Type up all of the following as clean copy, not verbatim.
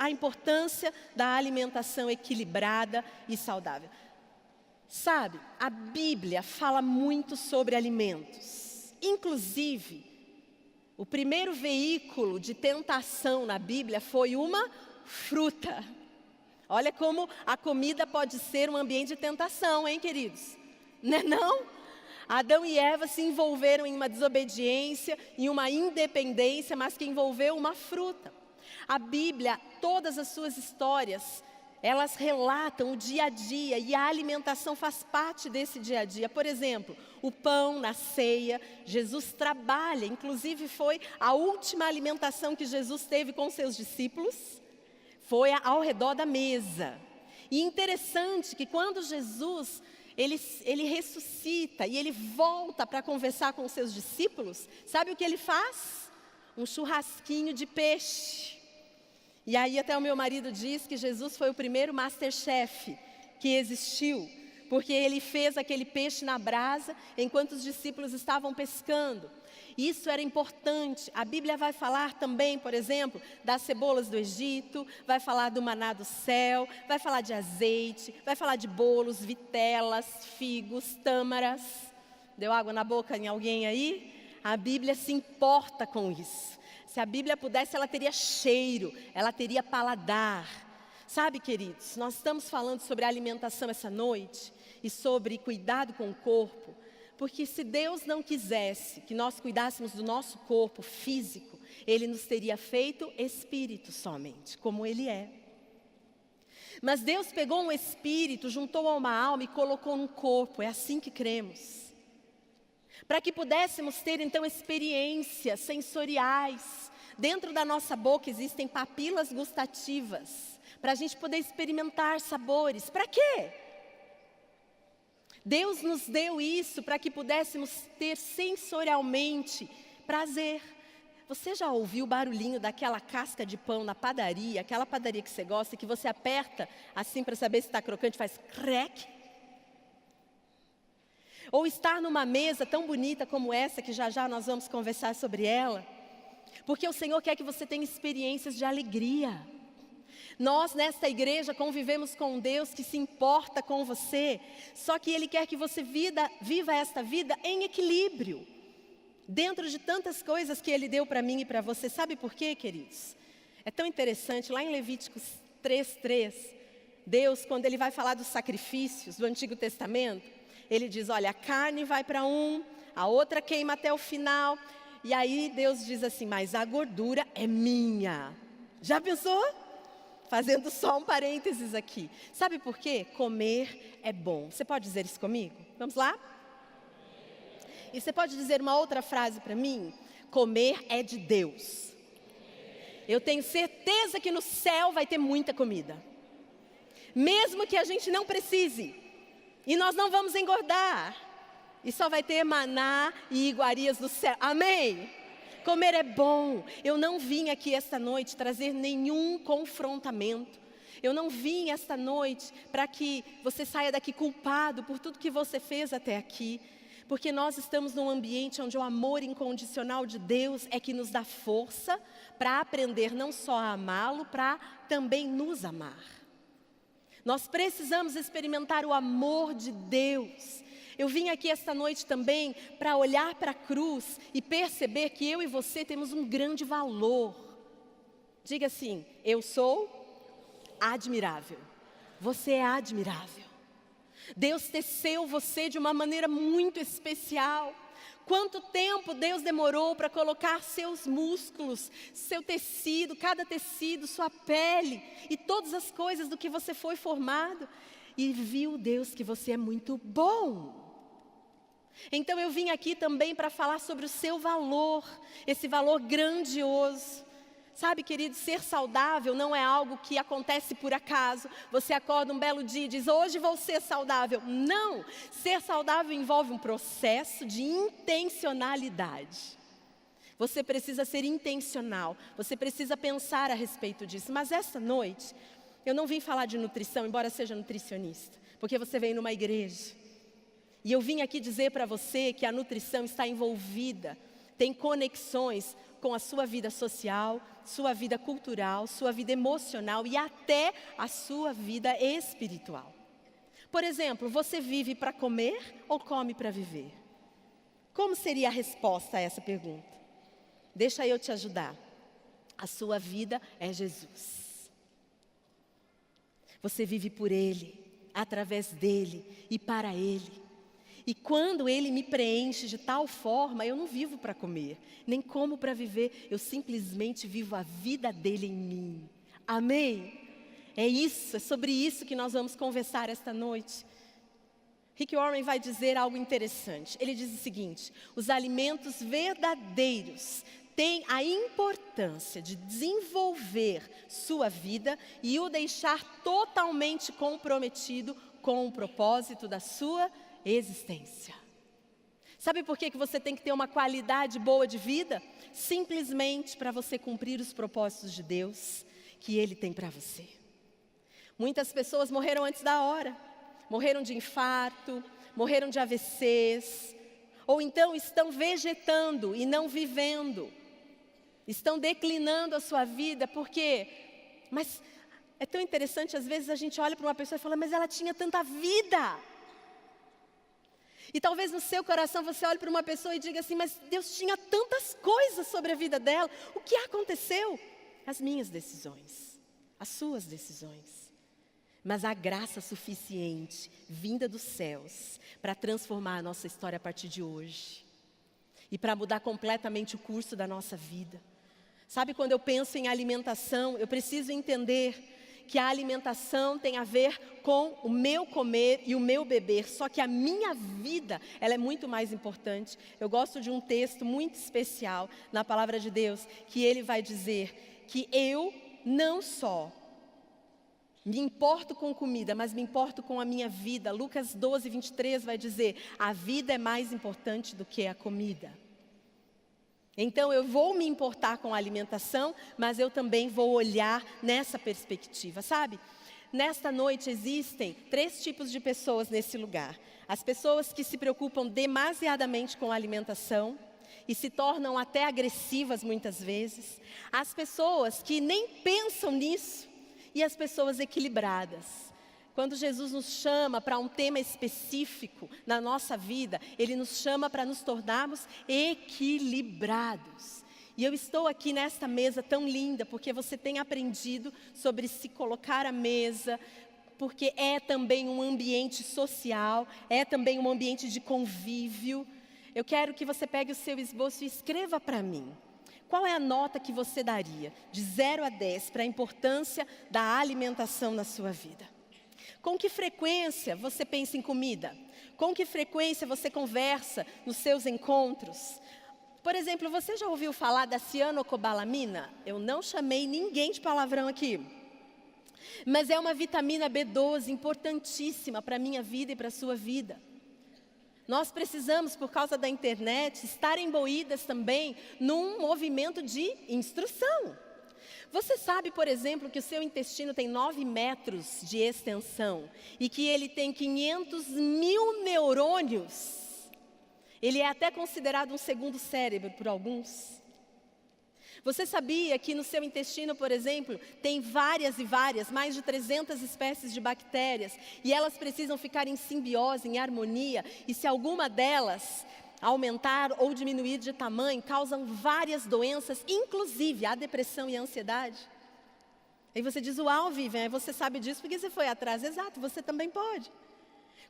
A importância da alimentação equilibrada e saudável. Sabe, a Bíblia fala muito sobre alimentos. Inclusive, o primeiro veículo de tentação na Bíblia foi uma fruta. Olha como a comida pode ser um ambiente de tentação, hein, queridos? Não é não? Adão e Eva se envolveram em uma desobediência, em uma independência, mas que envolveu uma fruta. A Bíblia, todas as suas histórias, elas relatam o dia a dia e a alimentação faz parte desse dia a dia. Por exemplo, o pão na ceia, Jesus trabalha, inclusive foi a última alimentação que Jesus teve com seus discípulos, foi ao redor da mesa. E interessante que quando Jesus, ele ressuscita e ele volta para conversar com os seus discípulos, sabe o que ele faz? Um churrasquinho de peixe. E aí até o meu marido diz que Jesus foi o primeiro Masterchef que existiu, porque ele fez aquele peixe na brasa enquanto os discípulos estavam pescando. Isso era importante. A Bíblia vai falar também, por exemplo, das cebolas do Egito, vai falar do maná do céu, vai falar de azeite, vai falar de bolos, vitelas, figos, tâmaras. Deu água na boca em alguém aí? A Bíblia se importa com isso. Se a Bíblia pudesse, ela teria cheiro, ela teria paladar. Sabe, queridos, nós estamos falando sobre alimentação essa noite e sobre cuidado com o corpo, porque se Deus não quisesse que nós cuidássemos do nosso corpo físico, Ele nos teria feito espírito somente, como Ele é. Mas Deus pegou um espírito, juntou a uma alma e colocou num corpo, é assim que cremos. Para que pudéssemos ter então experiências sensoriais. Dentro da nossa boca existem papilas gustativas, para a gente poder experimentar sabores. Para quê? Deus nos deu isso para que pudéssemos ter sensorialmente prazer. Você já ouviu o barulhinho daquela casca de pão na padaria, aquela padaria que você gosta, que você aperta assim para saber se está crocante, faz crack? Ou estar numa mesa tão bonita como essa, que já já nós vamos conversar sobre ela, porque o Senhor quer que você tenha experiências de alegria. Nós nesta igreja convivemos com um Deus que se importa com você, só que Ele quer que você viva esta vida em equilíbrio, dentro de tantas coisas que Ele deu para mim e para você. Sabe por quê, queridos? É tão interessante, lá em Levíticos 3:3, Deus, quando Ele vai falar dos sacrifícios do Antigo Testamento, Ele diz, olha, a carne vai para a outra queima até o final. E aí Deus diz assim, mas a gordura é minha. Já pensou? Fazendo só um parênteses aqui. Sabe por quê? Comer é bom. Você pode dizer isso comigo? Vamos lá? E você pode dizer uma outra frase para mim? Comer é de Deus. Eu tenho certeza que no céu vai ter muita comida. Mesmo que a gente não precise. E nós não vamos engordar. E só vai ter maná e iguarias do céu. Amém? Comer é bom. Eu não vim aqui esta noite trazer nenhum confrontamento. Eu não vim esta noite para que você saia daqui culpado por tudo que você fez até aqui. Porque nós estamos num ambiente onde o amor incondicional de Deus é que nos dá força para aprender não só a amá-lo, para também nos amar. Nós precisamos experimentar o amor de Deus. Eu vim aqui esta noite também para olhar para a cruz e perceber que eu e você temos um grande valor. Diga assim, eu sou admirável. Você é admirável. Deus teceu você de uma maneira muito especial. Quanto tempo Deus demorou para colocar seus músculos, seu tecido, cada tecido, sua pele e todas as coisas do que você foi formado. E viu Deus que você é muito bom. Então eu vim aqui também para falar sobre o seu valor, esse valor grandioso. Sabe, querido, ser saudável não é algo que acontece por acaso. Você acorda um belo dia e diz, hoje vou ser saudável. Não, ser saudável envolve um processo de intencionalidade. Você precisa ser intencional, você precisa pensar a respeito disso. Mas esta noite, eu não vim falar de nutrição, embora seja nutricionista, porque você veio numa igreja. E eu vim aqui dizer para você que a nutrição está envolvida, tem conexões com a sua vida social, sua vida cultural, sua vida emocional e até a sua vida espiritual. Por exemplo, você vive para comer ou come para viver? Como seria a resposta a essa pergunta? Deixa eu te ajudar. A sua vida é Jesus. Você vive por Ele, através dEle e para Ele. E quando Ele me preenche de tal forma, eu não vivo para comer, nem como para viver, eu simplesmente vivo a vida dEle em mim. Amém? É isso, é sobre isso que nós vamos conversar esta noite. Rick Warren vai dizer algo interessante. Ele diz o seguinte: os alimentos verdadeiros têm a importância de desenvolver sua vida e o deixar totalmente comprometido com o propósito da sua existência. Sabe por que você tem que ter uma qualidade boa de vida? Simplesmente para você cumprir os propósitos de Deus que Ele tem para você. Muitas pessoas morreram antes da hora, morreram de infarto, morreram de AVCs, ou então estão vegetando e não vivendo, estão declinando a sua vida, porque, mas é tão interessante, às vezes a gente olha para uma pessoa e fala, mas ela tinha tanta vida. E talvez no seu coração você olhe para uma pessoa e diga assim, mas Deus tinha tantas coisas sobre a vida dela, o que aconteceu? As minhas decisões, as suas decisões. Mas há graça suficiente, vinda dos céus, para transformar a nossa história a partir de hoje. E para mudar completamente o curso da nossa vida. Sabe, quando eu penso em alimentação, eu preciso entender que a alimentação tem a ver com o meu comer e o meu beber, só que a minha vida, ela é muito mais importante. Eu gosto de um texto muito especial na palavra de Deus, que ele vai dizer que eu não só me importo com comida, mas me importo com a minha vida. Lucas 12, 23 vai dizer, a vida é mais importante do que a comida. Então eu vou me importar com a alimentação, mas eu também vou olhar nessa perspectiva, sabe? Nesta noite existem 3 tipos de pessoas nesse lugar. As pessoas que se preocupam demasiadamente com a alimentação e se tornam até agressivas muitas vezes. As pessoas que nem pensam nisso e as pessoas equilibradas. Quando Jesus nos chama para um tema específico na nossa vida, Ele nos chama para nos tornarmos equilibrados. E eu estou aqui nesta mesa tão linda, porque você tem aprendido sobre se colocar à mesa, porque é também um ambiente social, é também um ambiente de convívio. Eu quero que você pegue o seu esboço e escreva para mim. Qual é a nota que você daria, de 0 a 10, para a importância da alimentação na sua vida? Com que frequência você pensa em comida? Com que frequência você conversa nos seus encontros? Por exemplo, você já ouviu falar da cianocobalamina? Eu não chamei ninguém de palavrão aqui. Mas é uma vitamina B12 importantíssima para a minha vida e para a sua vida. Nós precisamos, por causa da internet, estar imbuídas também num movimento de instrução. Você sabe, por exemplo, que o seu intestino tem 9 metros de extensão e que ele tem 500 mil neurônios? Ele é até considerado um segundo cérebro por alguns. Você sabia que no seu intestino, por exemplo, tem várias e várias, mais de 300 espécies de bactérias, e elas precisam ficar em simbiose, em harmonia, e se alguma delas aumentar ou diminuir de tamanho, causam várias doenças, inclusive a depressão e a ansiedade. Aí você diz, uau, Vivian, você sabe disso porque você foi atrás. Exato, você também pode.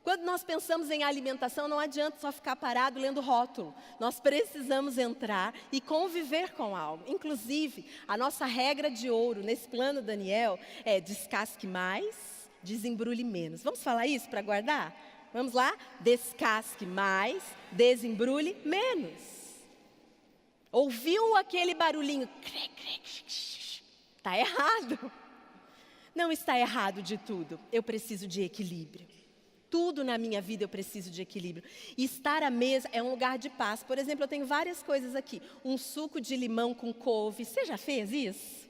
Quando nós pensamos em alimentação, não adianta só ficar parado lendo rótulo. Nós precisamos entrar e conviver com algo. Inclusive, a nossa regra de ouro nesse plano Daniel é descasque mais, desembrulhe menos. Vamos falar isso para guardar? Vamos lá? Descasque mais, desembrulhe menos. Ouviu aquele barulhinho? Está errado. Não está errado de tudo. Eu preciso de equilíbrio. Tudo na minha vida eu preciso de equilíbrio. E estar à mesa é um lugar de paz. Por exemplo, eu tenho várias coisas aqui. Um suco de limão com couve. Você já fez isso?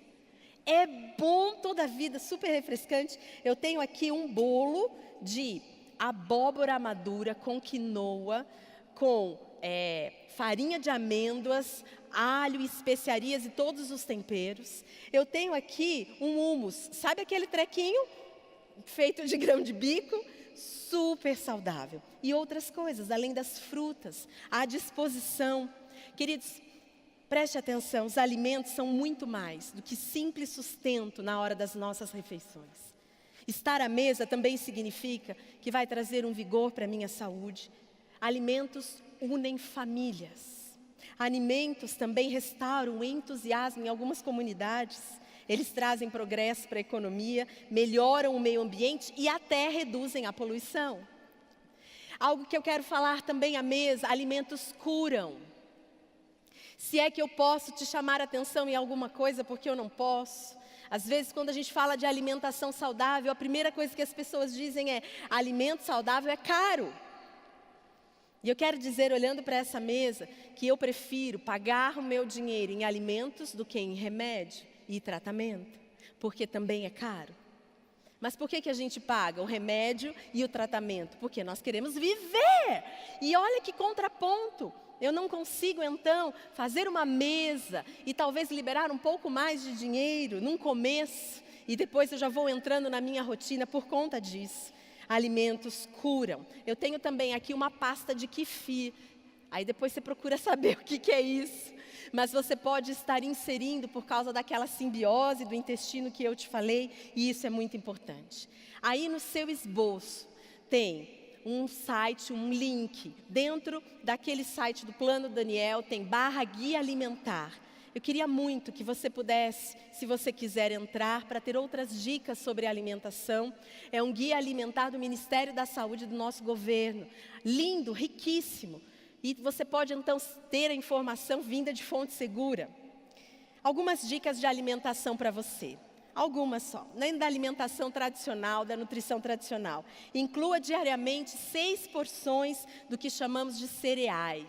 É bom toda a vida, super refrescante. Eu tenho aqui um bolo de abóbora madura com quinoa, com farinha de amêndoas, alho, especiarias e todos os temperos. Eu tenho aqui um hummus, sabe aquele trequinho feito de grão de bico? Super saudável. E outras coisas, além das frutas, à disposição. Queridos, preste atenção, os alimentos são muito mais do que simples sustento na hora das nossas refeições. Estar à mesa também significa que vai trazer um vigor para a minha saúde. Alimentos unem famílias. Alimentos também restauram o entusiasmo em algumas comunidades. Eles trazem progresso para a economia, melhoram o meio ambiente e até reduzem a poluição. Algo que eu quero falar também à mesa, alimentos curam. Se é que eu posso te chamar a atenção em alguma coisa, porque eu não posso. Às vezes, quando a gente fala de alimentação saudável, a primeira coisa que as pessoas dizem é: alimento saudável é caro. E eu quero dizer, olhando para essa mesa, que eu prefiro pagar o meu dinheiro em alimentos do que em remédio e tratamento, porque também é caro. Mas por que a gente paga o remédio e o tratamento? Porque nós queremos viver. E olha que contraponto. Eu não consigo, então, fazer uma mesa e talvez liberar um pouco mais de dinheiro num começo, e depois eu já vou entrando na minha rotina por conta disso. Alimentos curam. Eu tenho também aqui uma pasta de kefir. Aí depois você procura saber o que é isso. Mas você pode estar inserindo por causa daquela simbiose do intestino que eu te falei, e isso é muito importante. Aí no seu esboço tem um site, um link. Dentro daquele site do Plano Daniel tem /guia alimentar. Eu queria muito que você pudesse, se você quiser entrar, para ter outras dicas sobre alimentação. É um guia alimentar do Ministério da Saúde do nosso governo. Lindo, riquíssimo. E você pode então ter a informação vinda de fonte segura. Algumas dicas de alimentação para você. Algumas só, nem da alimentação tradicional, da nutrição tradicional. Inclua diariamente 6 porções do que chamamos de cereais.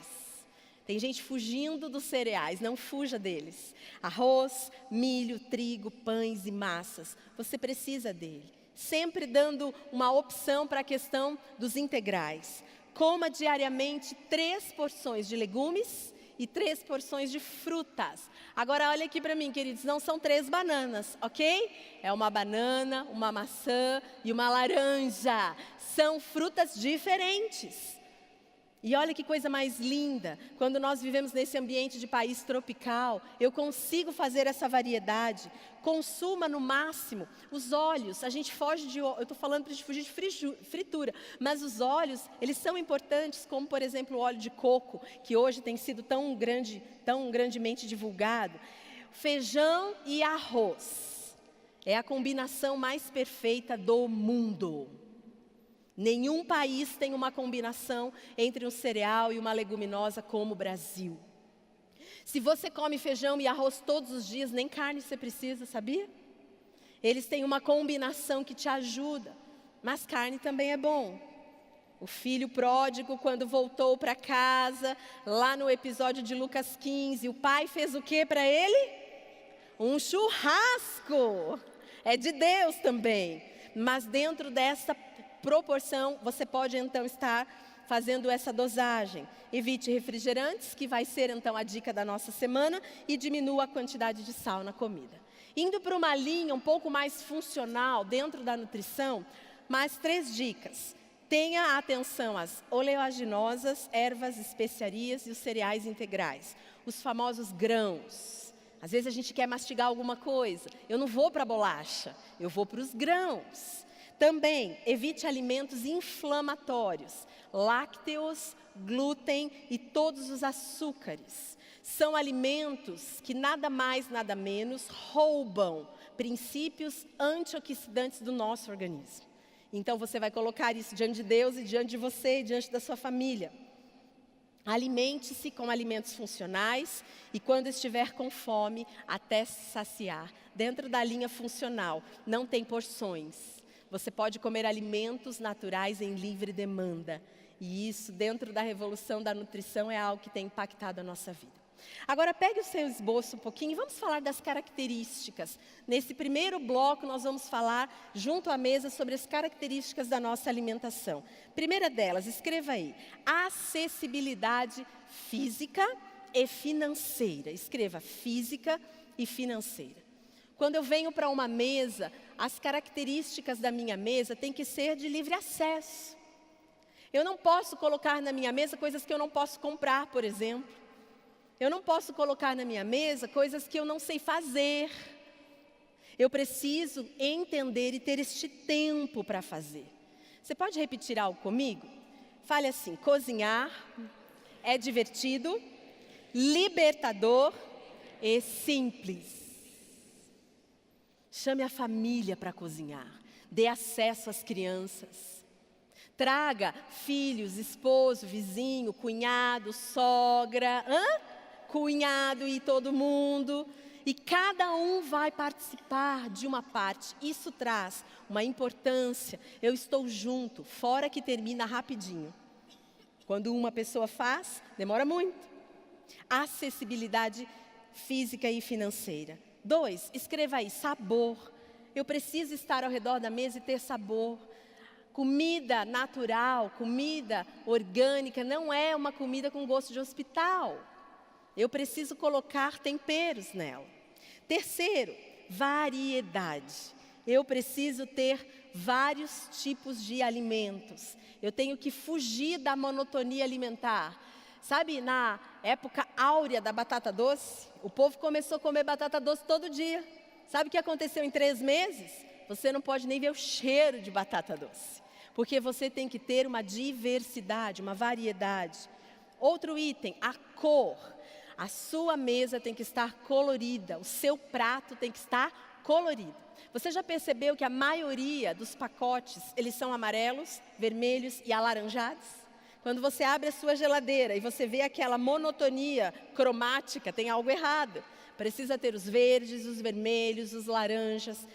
Tem gente fugindo dos cereais, não fuja deles. Arroz, milho, trigo, pães e massas. Você precisa dele. Sempre dando uma opção para a questão dos integrais. Coma diariamente 3 porções de legumes e 3 porções de frutas. Agora olha aqui para mim, queridos, não são 3 bananas, ok? É uma banana, uma maçã e uma laranja. São frutas diferentes. E olha que coisa mais linda, quando nós vivemos nesse ambiente de país tropical, eu consigo fazer essa variedade. Consuma no máximo os óleos. A gente foge de, eu estou falando para a gente fugir de fritura, mas os óleos, eles são importantes, como por exemplo o óleo de coco, que hoje tem sido tão grandemente divulgado. Feijão e arroz é a combinação mais perfeita do mundo. Nenhum país tem uma combinação entre um cereal e uma leguminosa como o Brasil. Se você come feijão e arroz todos os dias, nem carne você precisa, sabia? Eles têm uma combinação que te ajuda, mas carne também é bom. O filho pródigo, quando voltou para casa, lá no episódio de Lucas 15, o pai fez o que para ele? Um churrasco. É de Deus também, mas dentro dessa proporção, você pode então estar fazendo essa dosagem. Evite refrigerantes, que vai ser então a dica da nossa semana, e diminua a quantidade de sal na comida. Indo para uma linha um pouco mais funcional dentro da nutrição, mais 3 dicas. Tenha atenção às oleaginosas, ervas, especiarias e os cereais integrais, os famosos grãos. Às vezes a gente quer mastigar alguma coisa, eu não vou para a bolacha, eu vou para os grãos. Também, evite alimentos inflamatórios, lácteos, glúten e todos os açúcares. São alimentos que nada mais, nada menos roubam princípios antioxidantes do nosso organismo. Então você vai colocar isso diante de Deus e diante de você e diante da sua família. Alimente-se com alimentos funcionais e quando estiver com fome, até se saciar. Dentro da linha funcional, não tem porções. Você pode comer alimentos naturais em livre demanda. E isso, dentro da revolução da nutrição, é algo que tem impactado a nossa vida. Agora pegue o seu esboço um pouquinho e vamos falar das características. Nesse primeiro bloco nós vamos falar junto à mesa sobre as características da nossa alimentação. Primeira delas, escreva aí, acessibilidade física e financeira. Escreva física e financeira. Quando eu venho para uma mesa, as características da minha mesa têm que ser de livre acesso. Eu não posso colocar na minha mesa coisas que eu não posso comprar, por exemplo. Eu não posso colocar na minha mesa coisas que eu não sei fazer. Eu preciso entender e ter este tempo para fazer. Você pode repetir algo comigo? Fale assim, cozinhar é divertido, libertador e simples. Chame a família para cozinhar, dê acesso às crianças. Traga filhos, esposo, vizinho, cunhado, sogra, cunhado e todo mundo. E cada um vai participar de uma parte. Isso traz uma importância. Eu estou junto, fora que termina rapidinho. Quando uma pessoa faz, demora muito. Acessibilidade física e financeira. 2, escreva aí, sabor. Eu preciso estar ao redor da mesa e ter sabor. Comida natural, comida orgânica, não é uma comida com gosto de hospital. Eu preciso colocar temperos nela. 3, variedade. Eu preciso ter vários tipos de alimentos. Eu tenho que fugir da monotonia alimentar. Sabe, na época áurea da batata doce, o povo começou a comer batata doce todo dia. Sabe o que aconteceu em 3 meses? Você não pode nem ver o cheiro de batata doce. Porque você tem que ter uma diversidade, uma variedade. Outro item, a cor. A sua mesa tem que estar colorida, o seu prato tem que estar colorido. Você já percebeu que a maioria dos pacotes, eles são amarelos, vermelhos e alaranjados? Quando você abre a sua geladeira e você vê aquela monotonia cromática, tem algo errado. Precisa ter os verdes, os vermelhos, os laranjas.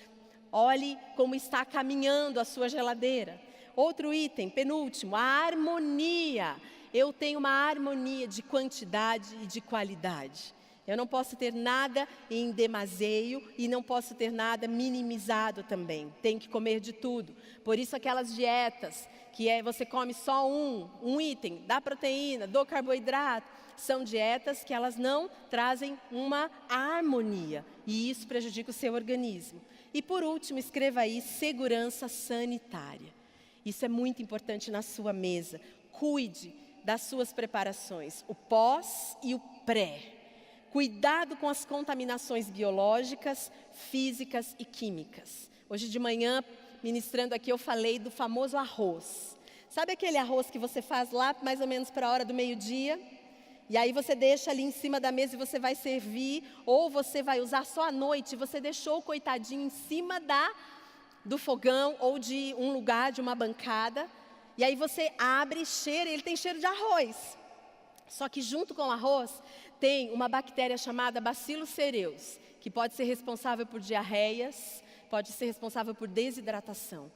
Olhe como está caminhando a sua geladeira. Outro item, penúltimo, a harmonia. Eu tenho uma harmonia de quantidade e de qualidade. Eu não posso ter nada em demaseio e não posso ter nada minimizado também. Tem que comer de tudo. Por isso aquelas dietas, que você come só um item, dá proteína, do carboidrato, são dietas que elas não trazem uma harmonia. E isso prejudica o seu organismo. E por último, escreva aí, segurança sanitária. Isso é muito importante na sua mesa. Cuide das suas preparações, o pós e o pré. Cuidado com as contaminações biológicas, físicas e químicas. Hoje de manhã, ministrando aqui, eu falei do famoso arroz. Sabe aquele arroz que você faz lá mais ou menos para a hora do meio-dia? E aí você deixa ali em cima da mesa e você vai servir, ou você vai usar só à noite, você deixou o coitadinho em cima do fogão ou de um lugar, de uma bancada, e aí você abre, cheira, ele tem cheiro de arroz. Só que junto com o arroz tem uma bactéria chamada Bacillus cereus, que pode ser responsável por diarreias, pode ser responsável por desidratação.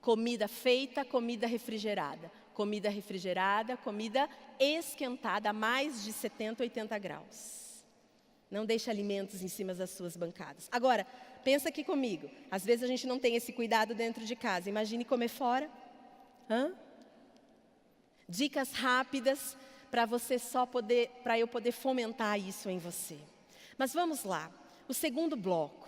Comida feita, comida refrigerada. Comida refrigerada, comida esquentada a mais de 70, 80 graus. Não deixe alimentos em cima das suas bancadas. Agora, pensa aqui comigo. Às vezes a gente não tem esse cuidado dentro de casa. Imagine comer fora. Dicas rápidas para eu poder fomentar isso em você. Mas vamos lá. O segundo bloco,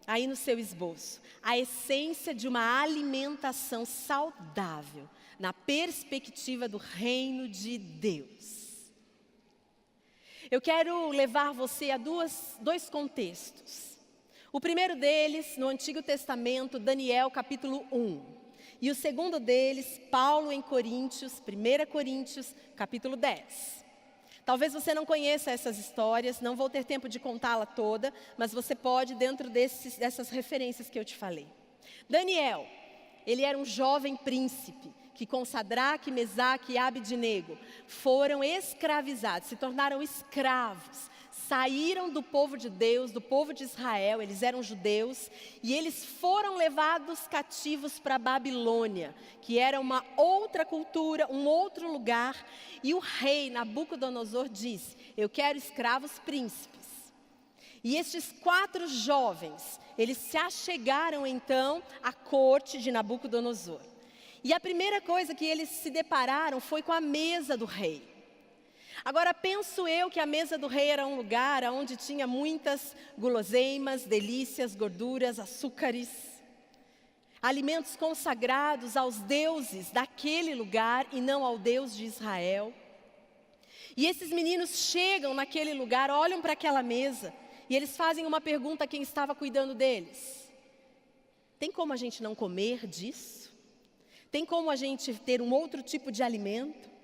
aí no seu esboço. A essência de uma alimentação saudável, na perspectiva do reino de Deus. Eu quero levar você a dois contextos. O primeiro deles, no Antigo Testamento, Daniel capítulo 1. E o segundo deles, Paulo em Coríntios, 1 Coríntios, capítulo 10. Talvez você não conheça essas histórias, não vou ter tempo de contá-la toda, mas você pode dentro dessas referências que eu te falei. Daniel, ele era um jovem príncipe, que com Sadraque, Mesaque e Abednego foram escravizados, se tornaram escravos, saíram do povo de Deus, do povo de Israel, eles eram judeus, e eles foram levados cativos para a Babilônia, que era uma outra cultura, um outro lugar, e o rei Nabucodonosor disse: eu quero escravos príncipes. E estes 4 jovens, eles se achegaram então à corte de Nabucodonosor. E a primeira coisa que eles se depararam foi com a mesa do rei. Agora, penso eu que a mesa do rei era um lugar onde tinha muitas guloseimas, delícias, gorduras, açúcares, alimentos consagrados aos deuses daquele lugar e não ao Deus de Israel. E esses meninos chegam naquele lugar, olham para aquela mesa e eles fazem uma pergunta a quem estava cuidando deles: tem como a gente não comer disso? Tem como a gente ter um outro tipo de alimento?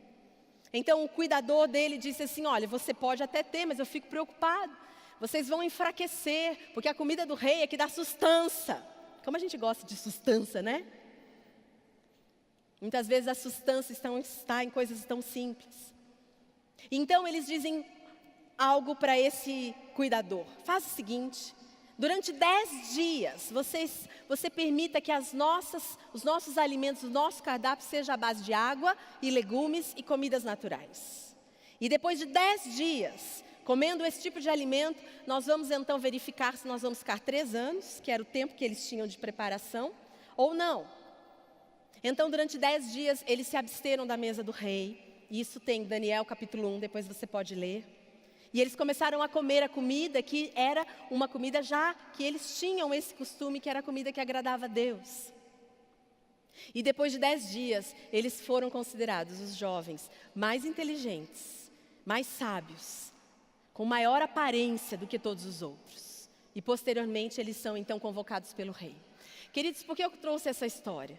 Então o cuidador dele disse assim: olha, você pode até ter, mas eu fico preocupado. Vocês vão enfraquecer, porque a comida do rei é que dá sustância. Como a gente gosta de sustância, né? Muitas vezes a sustância está em coisas tão simples. Então eles dizem algo para esse cuidador: faz o seguinte, durante 10 dias, você permita que os nossos alimentos, o nosso cardápio seja à base de água e legumes e comidas naturais. E depois de 10 dias, comendo esse tipo de alimento, nós vamos então verificar se nós vamos ficar 3 anos, que era o tempo que eles tinham de preparação, ou não. Então, durante 10 dias, eles se absteram da mesa do rei. Isso tem em Daniel capítulo 1, depois você pode ler. E eles começaram a comer a comida que era uma comida já que eles tinham esse costume, que era a comida que agradava a Deus. E depois de 10 dias, eles foram considerados os jovens mais inteligentes, mais sábios, com maior aparência do que todos os outros. E posteriormente eles são então convocados pelo rei. Queridos, por que eu trouxe essa história?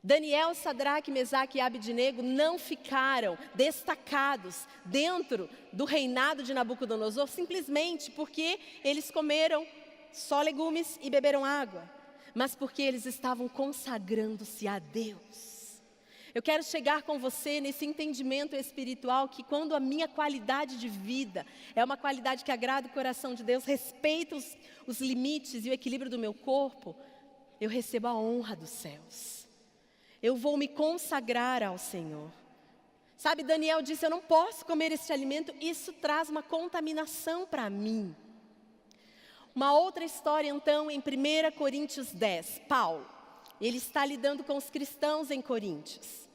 Daniel, Sadraque, Mesaque e Abednego não ficaram destacados dentro do reinado de Nabucodonosor simplesmente porque eles comeram só legumes e beberam água, mas porque eles estavam consagrando-se a Deus. Eu quero chegar com você nesse entendimento espiritual que quando a minha qualidade de vida é uma qualidade que agrada o coração de Deus, respeita os limites e o equilíbrio do meu corpo, eu recebo a honra dos céus. Eu vou me consagrar ao Senhor. Sabe, Daniel disse: eu não posso comer este alimento, isso traz uma contaminação para mim. Uma outra história então em 1 Coríntios 10, Paulo, ele está lidando com os cristãos em Coríntios.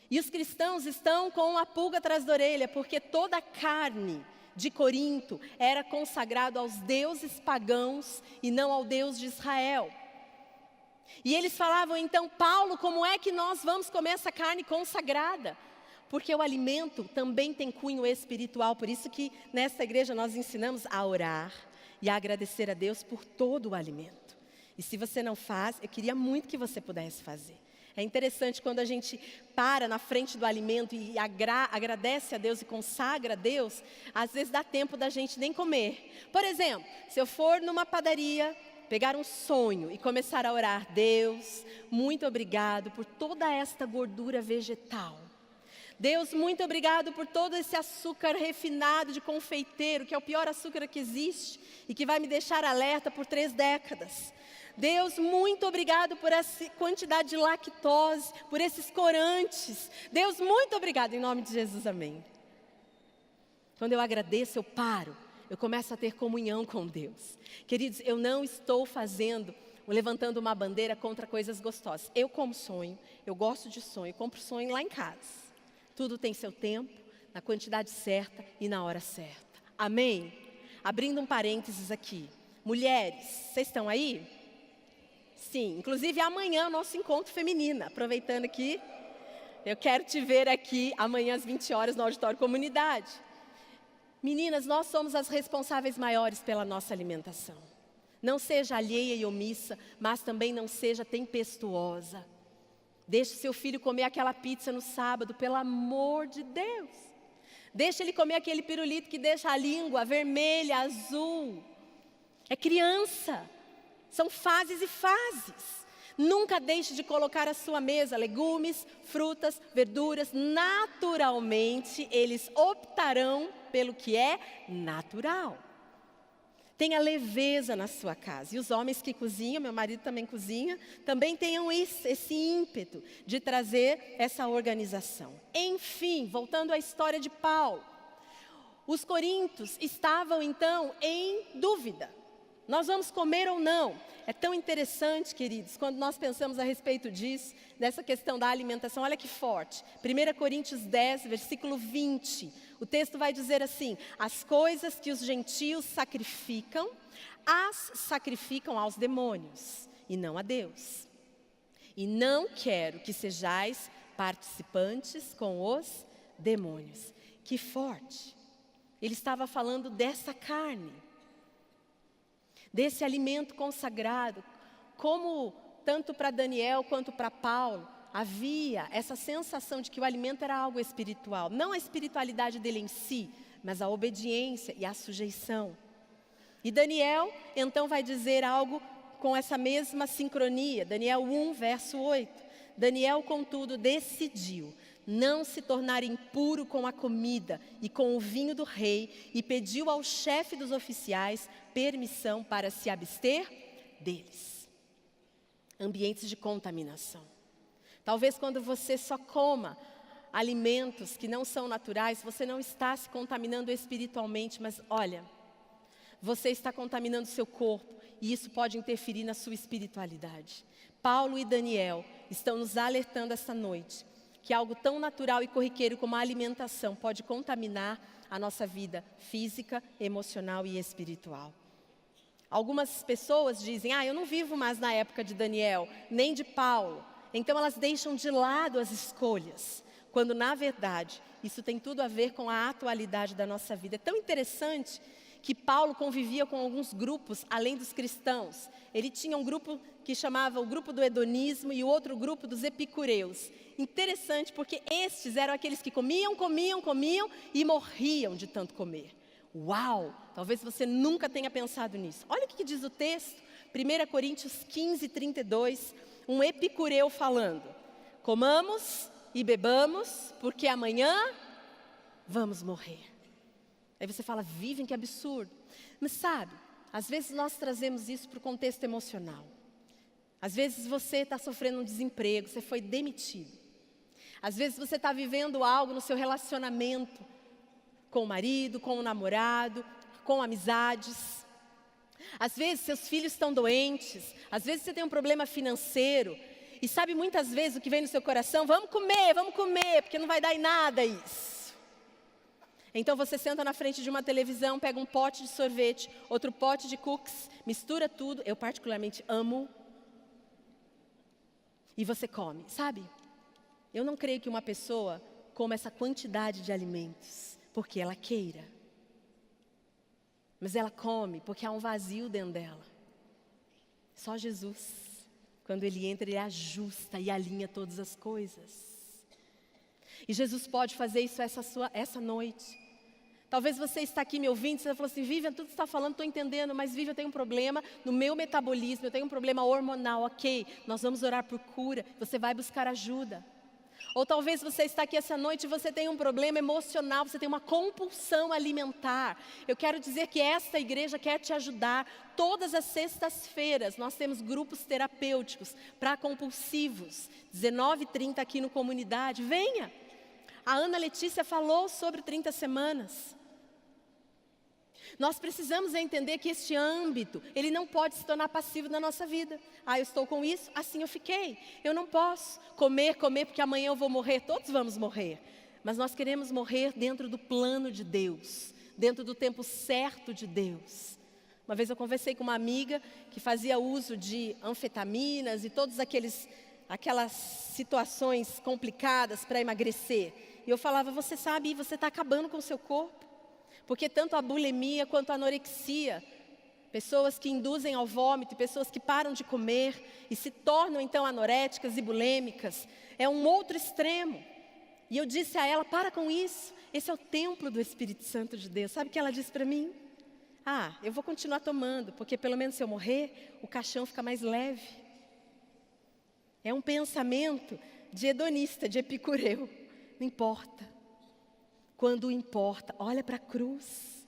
E os cristãos estão com a pulga atrás da orelha, porque toda a carne de Corinto era consagrado aos deuses pagãos e não ao Deus de Israel. E eles falavam então: Paulo, como é que nós vamos comer essa carne consagrada? Porque o alimento também tem cunho espiritual, por isso que nesta igreja nós ensinamos a orar e a agradecer a Deus por todo o alimento. E se você não faz, eu queria muito que você pudesse fazer. É interessante quando a gente para na frente do alimento e agradece a Deus e consagra a Deus, às vezes dá tempo da gente nem comer. Por exemplo, se eu for numa padaria, pegar um sonho e começar a orar: Deus, muito obrigado por toda esta gordura vegetal. Deus, muito obrigado por todo esse açúcar refinado de confeiteiro, que é o pior açúcar que existe e que vai me deixar alerta por 3 décadas. Deus, muito obrigado por essa quantidade de lactose, por esses corantes. Deus, muito obrigado, em nome de Jesus, amém. Quando eu agradeço, eu paro. Eu começo a ter comunhão com Deus. Queridos, eu não estou levantando uma bandeira contra coisas gostosas. Eu como sonho, eu gosto de sonho, eu compro sonho lá em casa. Tudo tem seu tempo, na quantidade certa e na hora certa. Amém? Abrindo um parênteses aqui. Mulheres, vocês estão aí? Sim, inclusive amanhã é o nosso encontro feminino. Aproveitando aqui, eu quero te ver aqui amanhã às 20 horas no Auditório Comunidade. Meninas, nós somos as responsáveis maiores pela nossa alimentação. Não seja alheia e omissa, mas também não seja tempestuosa. Deixe seu filho comer aquela pizza no sábado, pelo amor de Deus. Deixe ele comer aquele pirulito que deixa a língua vermelha, azul. É criança. São fases e fases. Nunca deixe de colocar à sua mesa legumes, frutas, verduras. Naturalmente, eles optarão pelo que é natural. Tenha leveza na sua casa. E os homens que cozinham, meu marido também cozinha, também tenham esse ímpeto de trazer essa organização. Enfim, voltando à história de Paulo. Os coríntios estavam então em dúvida. Nós vamos comer ou não? É tão interessante, queridos, quando nós pensamos a respeito disso, dessa questão da alimentação. Olha que forte. 1 Coríntios 10, versículo 20. O texto vai dizer assim: as coisas que os gentios sacrificam, as sacrificam aos demônios, e não a Deus. E não quero que sejais participantes com os demônios. Que forte. Ele estava falando dessa carne, desse alimento consagrado. Como tanto para Daniel quanto para Paulo, havia essa sensação de que o alimento era algo espiritual. Não a espiritualidade dele em si, mas a obediência e a sujeição. E Daniel, então, vai dizer algo com essa mesma sincronia. Daniel 1, verso 8. Daniel, contudo, decidiu não se tornar impuro com a comida e com o vinho do rei, e pediu ao chefe dos oficiais permissão para se abster deles. Ambientes de contaminação. Talvez quando você só coma alimentos que não são naturais, você não está se contaminando espiritualmente, mas olha, você está contaminando o seu corpo, e isso pode interferir na sua espiritualidade. Paulo e Daniel estão nos alertando esta noite que algo tão natural e corriqueiro como a alimentação pode contaminar a nossa vida física, emocional e espiritual. Algumas pessoas dizem: eu não vivo mais na época de Daniel, nem de Paulo. Então elas deixam de lado as escolhas, quando na verdade isso tem tudo a ver com a atualidade da nossa vida. É tão interessante que Paulo convivia com alguns grupos, além dos cristãos. Ele tinha um grupo que chamava o grupo do hedonismo e o outro grupo dos epicureus. Interessante, porque estes eram aqueles que comiam e morriam de tanto comer. Uau! Talvez você nunca tenha pensado nisso. Olha o que diz o texto, 1 Coríntios 15, 32, um epicureu falando: comamos e bebamos, porque amanhã vamos morrer. Aí você fala: vivem, que absurdo. Mas sabe, às vezes nós trazemos isso para o contexto emocional. Às vezes você está sofrendo um desemprego, você foi demitido. Às vezes você está vivendo algo no seu relacionamento com o marido, com o namorado, com amizades. Às vezes seus filhos estão doentes, às vezes você tem um problema financeiro. E sabe, muitas vezes o que vem no seu coração: vamos comer, porque não vai dar em nada isso. Então você senta na frente de uma televisão, pega um pote de sorvete, outro pote de cookies, mistura tudo. Eu particularmente amo. E você come, sabe? Eu não creio que uma pessoa coma essa quantidade de alimentos porque ela queira. Mas ela come porque há um vazio dentro dela. Só Jesus, quando Ele entra, Ele ajusta e alinha todas as coisas. E Jesus pode fazer isso essa noite. Talvez você está aqui me ouvindo e você falou assim: Vivian, tudo que você está falando, estou entendendo, mas Vivian, eu tenho um problema no meu metabolismo, eu tenho um problema hormonal. Ok, nós vamos orar por cura, você vai buscar ajuda. Ou talvez você está aqui essa noite e você tem um problema emocional, você tem uma compulsão alimentar. Eu quero dizer que esta igreja quer te ajudar. Todas as sextas-feiras nós temos grupos terapêuticos para compulsivos, 19h30 aqui no Comunidade. Venha! A Ana Letícia falou sobre 30 semanas. Nós precisamos entender que este âmbito, ele não pode se tornar passivo na nossa vida. Eu estou com isso, assim eu fiquei. Eu não posso comer, porque amanhã eu vou morrer. Todos vamos morrer. Mas nós queremos morrer dentro do plano de Deus, dentro do tempo certo de Deus. Uma vez eu conversei com uma amiga que fazia uso de anfetaminas e todas aquelas situações complicadas para emagrecer. E eu falava: você sabe, você está acabando com o seu corpo. Porque tanto a bulimia quanto a anorexia, pessoas que induzem ao vômito, pessoas que param de comer e se tornam então anoréticas e bulêmicas, é um outro extremo. E eu disse a ela: para com isso, esse é o templo do Espírito Santo de Deus. Sabe o que ela disse para mim? Eu vou continuar tomando, porque pelo menos se eu morrer, o caixão fica mais leve. É um pensamento de hedonista, de epicureu. Não importa. Quando importa, olha para a cruz.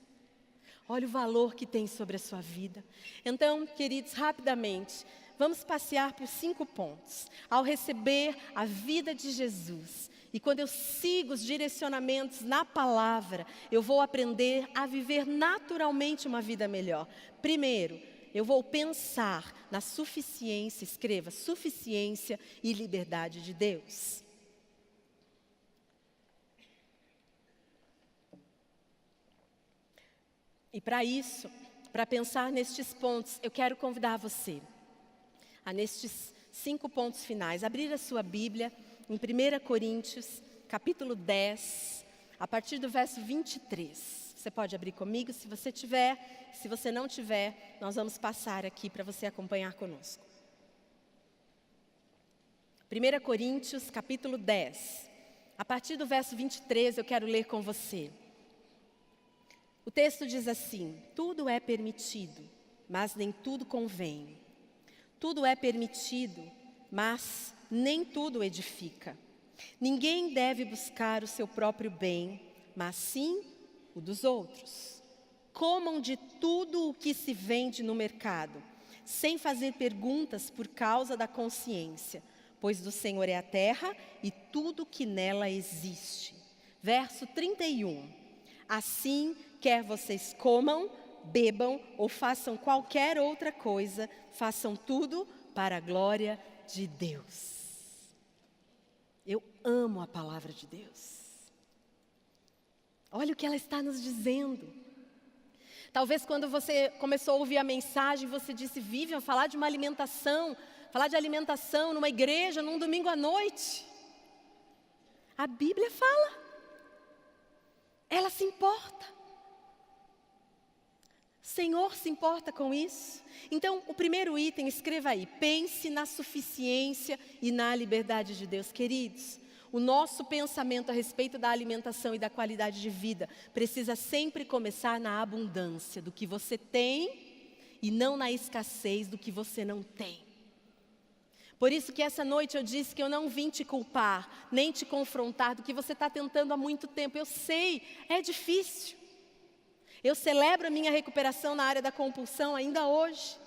Olha o valor que tem sobre a sua vida. Então, queridos, rapidamente, vamos passear por 5 pontos. Ao receber a vida de Jesus, e quando eu sigo os direcionamentos na palavra, eu vou aprender a viver naturalmente uma vida melhor. Primeiro, eu vou pensar na suficiência, escreva, suficiência e liberdade de Deus. E para isso, para pensar nestes pontos, eu quero convidar você a nestes 5 pontos finais, abrir a sua Bíblia em 1 Coríntios, capítulo 10, a partir do verso 23. Você pode abrir comigo, se você tiver. Se você não tiver, nós vamos passar aqui para você acompanhar conosco. 1 Coríntios, capítulo 10, a partir do verso 23, eu quero ler com você. O texto diz assim: tudo é permitido, mas nem tudo convém. Tudo é permitido, mas nem tudo edifica. Ninguém deve buscar o seu próprio bem, mas sim o dos outros. Comam de tudo o que se vende no mercado, sem fazer perguntas por causa da consciência, pois do Senhor é a terra e tudo que nela existe. Verso 31. Assim, quer vocês comam, bebam ou façam qualquer outra coisa, façam tudo para a glória de Deus. Eu amo a palavra de Deus. Olha o que ela está nos dizendo. Talvez quando você começou a ouvir a mensagem, você disse: Vivian, falar de alimentação numa igreja, num domingo à noite. A Bíblia fala. Ela se importa. O Senhor se importa com isso. Então, o primeiro item, escreva aí: pense na suficiência e na liberdade de Deus. Queridos, o nosso pensamento a respeito da alimentação e da qualidade de vida precisa sempre começar na abundância do que você tem e não na escassez do que você não tem. Por isso que essa noite eu disse que eu não vim te culpar, nem te confrontar do que você está tentando há muito tempo. Eu sei, é difícil. Eu celebro a minha recuperação na área da compulsão ainda hoje.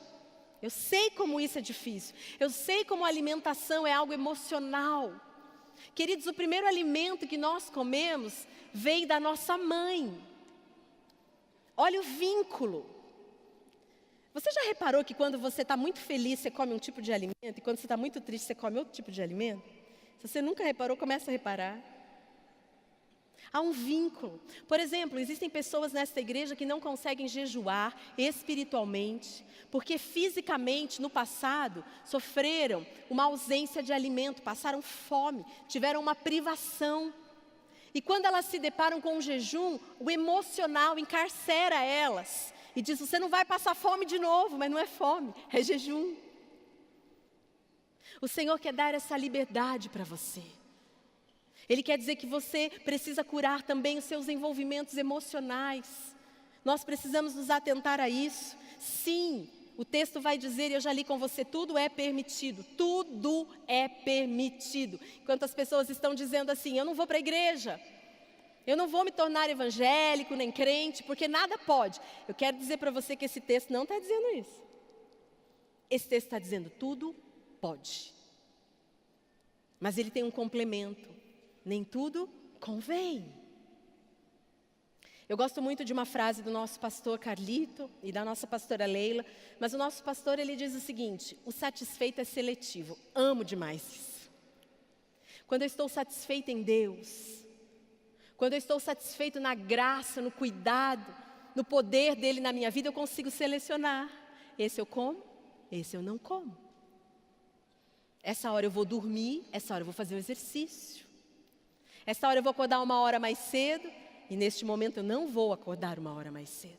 Eu sei como isso é difícil. Eu sei como a alimentação é algo emocional. Queridos, o primeiro alimento que nós comemos veio da nossa mãe. Olha o vínculo. Você já reparou que quando você está muito feliz, você come um tipo de alimento, e quando você está muito triste, você come outro tipo de alimento? Se você nunca reparou, começa a reparar. Há um vínculo. Por exemplo, existem pessoas nesta igreja que não conseguem jejuar espiritualmente, porque fisicamente, no passado, sofreram uma ausência de alimento, passaram fome, tiveram uma privação. E quando elas se deparam com o jejum, o emocional encarcera elas e diz: você não vai passar fome de novo, mas não é fome, é jejum. O Senhor quer dar essa liberdade para você. Ele quer dizer que você precisa curar também os seus envolvimentos emocionais. Nós precisamos nos atentar a isso. Sim, o texto vai dizer, e eu já li com você, tudo é permitido. Tudo é permitido. Enquanto as pessoas estão dizendo assim: eu não vou para a igreja, eu não vou me tornar evangélico nem crente, porque nada pode. Eu quero dizer para você que esse texto não está dizendo isso. Esse texto está dizendo: tudo pode. Mas ele tem um complemento. Nem tudo convém. Eu gosto muito de uma frase do nosso pastor Carlito e da nossa pastora Leila, mas o nosso pastor, ele diz o seguinte: o satisfeito é seletivo. Amo demais isso. Quando eu estou satisfeito em Deus, quando eu estou satisfeito na graça, no cuidado, no poder dele na minha vida, eu consigo selecionar. Esse eu como, esse eu não como. Essa hora eu vou dormir, essa hora eu vou fazer o exercício. Essa hora eu vou acordar 1 hora mais cedo, e neste momento eu não vou acordar 1 hora mais cedo.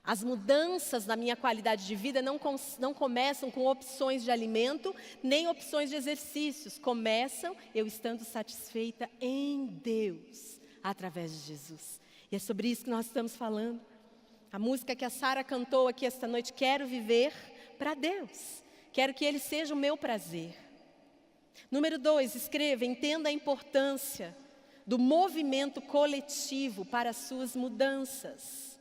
As mudanças na minha qualidade de vida não começam com opções de alimento, nem opções de exercícios. Começam eu estando satisfeita em Deus, através de Jesus. E é sobre isso que nós estamos falando. A música que a Sara cantou aqui esta noite: quero viver para Deus. Quero que ele seja o meu prazer. Número 2, escreva, entenda a importância do movimento coletivo para as suas mudanças.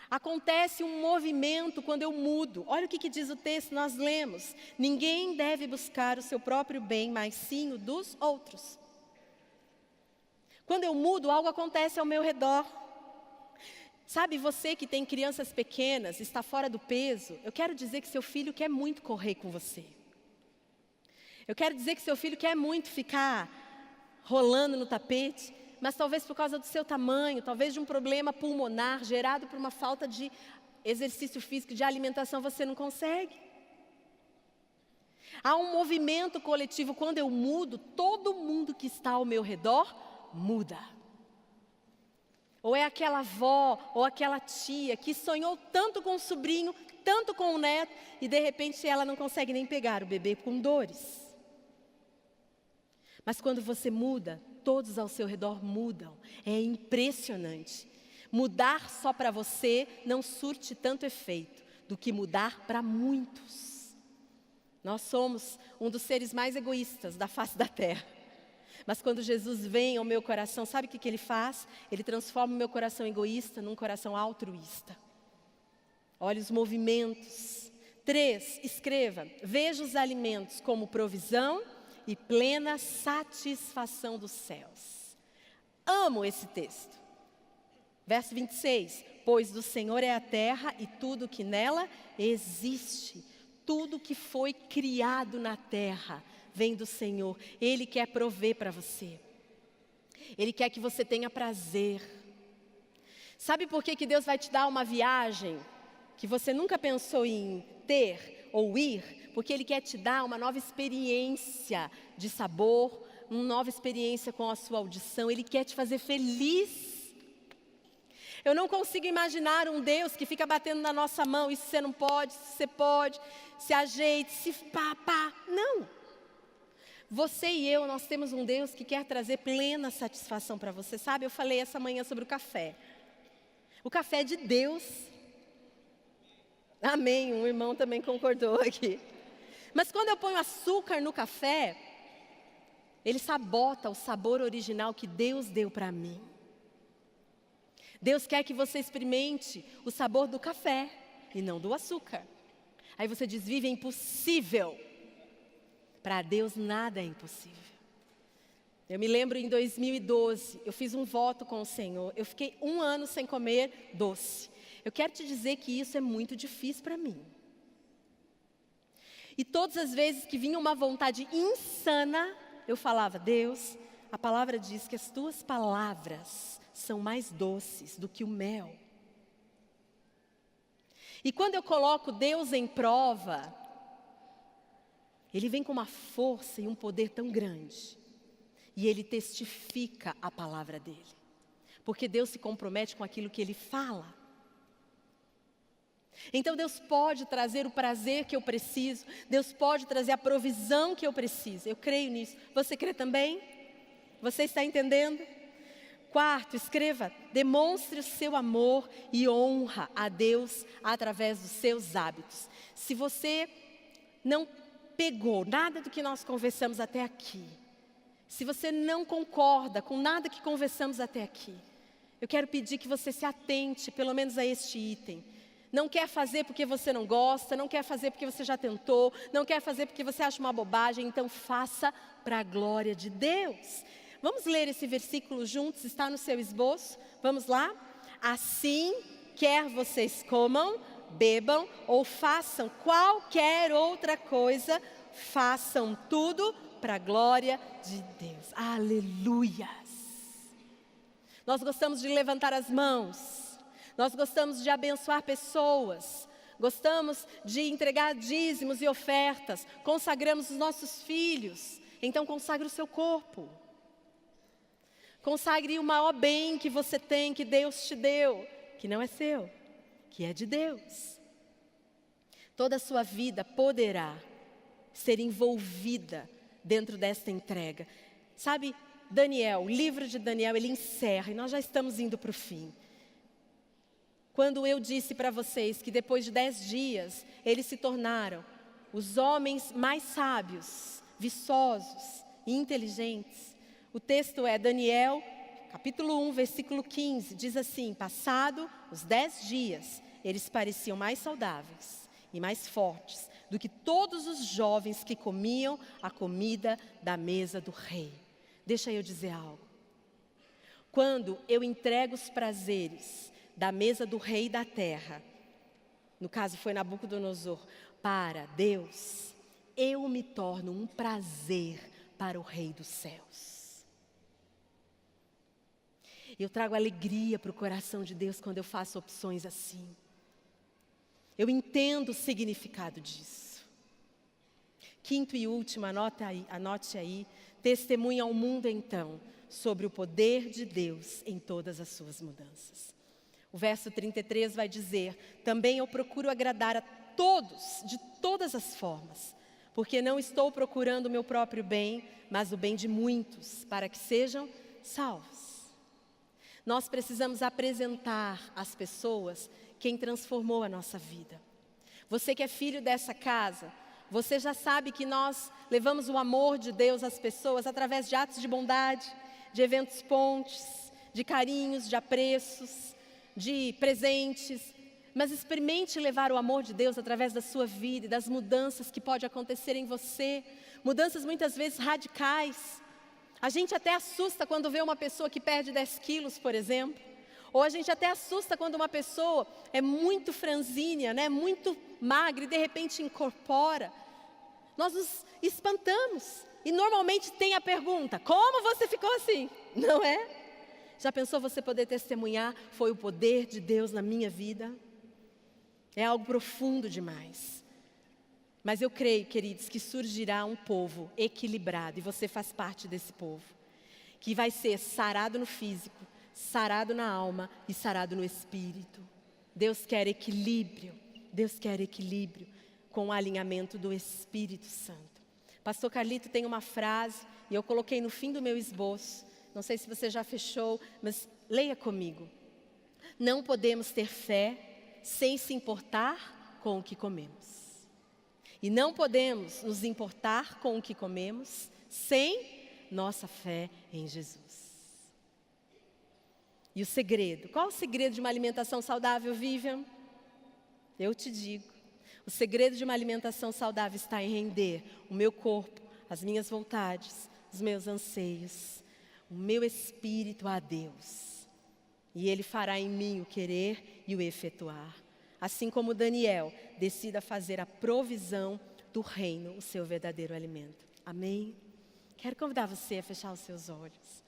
Acontece um movimento quando eu mudo. Olha o que diz o texto, nós lemos. Ninguém deve buscar o seu próprio bem, mas sim o dos outros. Quando eu mudo, algo acontece ao meu redor. Sabe, você que tem crianças pequenas, está fora do peso, eu quero dizer que seu filho quer muito correr com você. Eu quero dizer que seu filho quer muito ficar rolando no tapete, mas talvez por causa do seu tamanho, talvez de um problema pulmonar gerado por uma falta de exercício físico, de alimentação, você não consegue. Há um movimento coletivo, quando eu mudo, todo mundo que está ao meu redor muda. Ou é aquela avó, ou aquela tia que sonhou tanto com o sobrinho, tanto com o neto, e de repente ela não consegue nem pegar o bebê com dores. Mas quando você muda, todos ao seu redor mudam. É impressionante. Mudar só para você não surte tanto efeito do que mudar para muitos. Nós somos um dos seres mais egoístas da face da terra. Mas quando Jesus vem ao meu coração, sabe o que ele faz? Ele transforma o meu coração egoísta num coração altruísta. Olha os movimentos. 3, escreva, veja os alimentos como provisão e plena satisfação dos céus. Amo esse texto. Verso 26, pois do Senhor é a terra e tudo que nela existe. Tudo que foi criado na terra vem do Senhor. Ele quer prover para você. Ele quer que você tenha prazer. Sabe por que Deus vai te dar uma viagem que você nunca pensou em ter ou ir? Porque Ele quer te dar uma nova experiência de sabor, uma nova experiência com a sua audição. Ele quer te fazer feliz. Eu não consigo imaginar um Deus que fica batendo na nossa mão. Isso você não pode, isso você pode, se ajeite, se pá. Não. Você e eu, nós temos um Deus que quer trazer plena satisfação para você. Sabe, eu falei essa manhã sobre o café. O café é de Deus. Amém, um irmão também concordou aqui. Mas quando eu ponho açúcar no café, ele sabota o sabor original que Deus deu para mim. Deus quer que você experimente o sabor do café e não do açúcar. Aí você diz, Vivi, é impossível. Para Deus nada é impossível. Eu me lembro em 2012, eu fiz um voto com o Senhor. Eu fiquei 1 ano sem comer doce. Eu quero te dizer que isso é muito difícil para mim. E todas as vezes que vinha uma vontade insana, eu falava, Deus, a palavra diz que as tuas palavras são mais doces do que o mel. E quando eu coloco Deus em prova, Ele vem com uma força e um poder tão grande. E Ele testifica a palavra dEle. Porque Deus se compromete com aquilo que Ele fala. Então Deus pode trazer o prazer que eu preciso. Deus pode trazer a provisão que eu preciso. Eu creio nisso. Você crê também? Você está entendendo? 4, escreva, demonstre o seu amor e honra a Deus através dos seus hábitos. Se você não pegou nada do que nós conversamos até aqui, se você não concorda com nada que conversamos até aqui, eu quero pedir que você se atente pelo menos a este item. Não quer fazer porque você não gosta, não quer fazer porque você já tentou, não quer fazer porque você acha uma bobagem, então faça para a glória de Deus. Vamos ler esse versículo juntos, está no seu esboço? Vamos lá? Assim, quer vocês comam, bebam ou façam qualquer outra coisa, façam tudo para a glória de Deus. Aleluias! Nós gostamos de levantar as mãos, nós gostamos de abençoar pessoas, gostamos de entregar dízimos e ofertas, consagramos os nossos filhos, então consagre o seu corpo. Consagre o maior bem que você tem, que Deus te deu, que não é seu, que é de Deus. Toda a sua vida poderá ser envolvida dentro desta entrega. Sabe, Daniel, o livro de Daniel, ele encerra, e nós já estamos indo para o fim. Quando eu disse para vocês que depois de 10 dias, eles se tornaram os homens mais sábios, viçosos e inteligentes. O texto é Daniel, capítulo 1, versículo 15, diz assim: passado os 10 dias, eles pareciam mais saudáveis e mais fortes do que todos os jovens que comiam a comida da mesa do rei. Deixa eu dizer algo. Quando eu entrego os prazeres da mesa do rei da terra, no caso foi Nabucodonosor, para Deus, eu me torno um prazer para o rei dos céus. Eu trago alegria para o coração de Deus quando eu faço opções assim. Eu entendo o significado disso. Quinto e último, anote aí, testemunha ao mundo então sobre o poder de Deus em todas as suas mudanças. O verso 33 vai dizer: também eu procuro agradar a todos, de todas as formas, porque não estou procurando o meu próprio bem, mas o bem de muitos, para que sejam salvos. Nós precisamos apresentar às pessoas quem transformou a nossa vida. Você que é filho dessa casa, você já sabe que nós levamos o amor de Deus às pessoas através de atos de bondade, de eventos pontes, de carinhos, de apreços, de presentes. Mas experimente levar o amor de Deus através da sua vida e das mudanças que pode acontecer em você. Mudanças muitas vezes radicais. A gente até assusta quando vê uma pessoa que perde 10 quilos, por exemplo. Ou a gente até assusta quando uma pessoa é muito franzínea, né, muito magra e de repente incorpora. Nós nos espantamos. E normalmente tem a pergunta: como você ficou assim? Não é? Já pensou você poder testemunhar? Foi o poder de Deus na minha vida? É algo profundo demais. Mas eu creio, queridos, que surgirá um povo equilibrado, e você faz parte desse povo, que vai ser sarado no físico, sarado na alma e sarado no espírito. Deus quer equilíbrio, Deus quer equilíbrio com o alinhamento do Espírito Santo. Pastor Carlito tem uma frase, e eu coloquei no fim do meu esboço, não sei se você já fechou, mas leia comigo. Não podemos ter fé sem se importar com o que comemos. E não podemos nos importar com o que comemos sem nossa fé em Jesus. E o segredo? Qual o segredo de uma alimentação saudável, Vivian? Eu te digo. O segredo de uma alimentação saudável está em render o meu corpo, as minhas vontades, os meus anseios, o meu espírito a Deus. E Ele fará em mim o querer e o efetuar. Assim como Daniel decida fazer a provisão do reino, o seu verdadeiro alimento. Amém? Quero convidar você a fechar os seus olhos.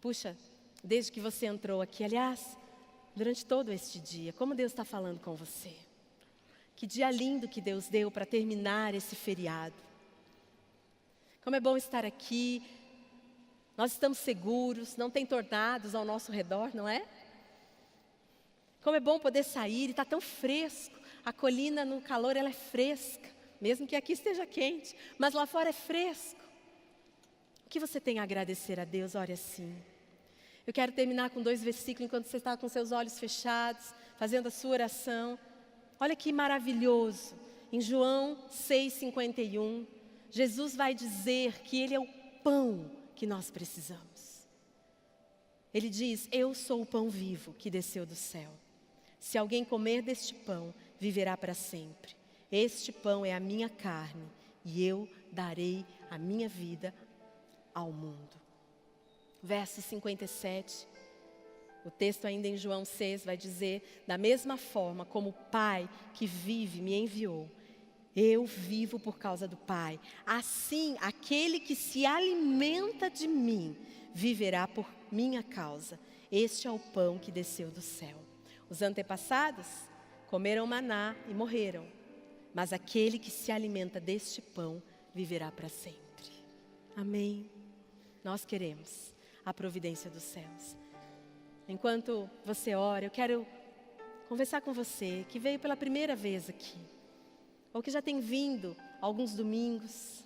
Puxa, desde que você entrou aqui, aliás, durante todo este dia, como Deus está falando com você? Que dia lindo que Deus deu para terminar esse feriado. Como é bom estar aqui. Nós estamos seguros, não tem tornados ao nosso redor, não é? Como é bom poder sair, e está tão fresco. A colina no calor, ela é fresca, mesmo que aqui esteja quente, mas lá fora é fresco. O que você tem a agradecer a Deus? Ore assim. Eu quero terminar com 2 versículos, enquanto você está com seus olhos fechados, fazendo a sua oração. Olha que maravilhoso. Em João 6,51, Jesus vai dizer que Ele é o pão que nós precisamos. Ele diz: eu sou o pão vivo que desceu do céu. Se alguém comer deste pão, viverá para sempre. Este pão é a minha carne, e eu darei a minha vida ao mundo. Verso 57, o texto ainda em João 6 vai dizer: da mesma forma como o Pai que vive me enviou, eu vivo por causa do Pai. Assim, aquele que se alimenta de mim, viverá por minha causa. Este é o pão que desceu do céu. Os antepassados comeram maná e morreram, mas aquele que se alimenta deste pão viverá para sempre. Amém? Nós queremos a providência dos céus. Enquanto você ora, eu quero conversar com você que veio pela primeira vez aqui, ou que já tem vindo alguns domingos,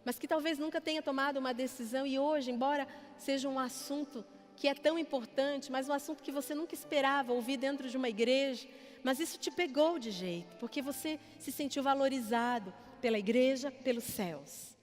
mas que talvez nunca tenha tomado uma decisão, e hoje, embora seja um assunto que é tão importante, mas um assunto que você nunca esperava ouvir dentro de uma igreja, mas isso te pegou de jeito, porque você se sentiu valorizado pela igreja, pelos céus.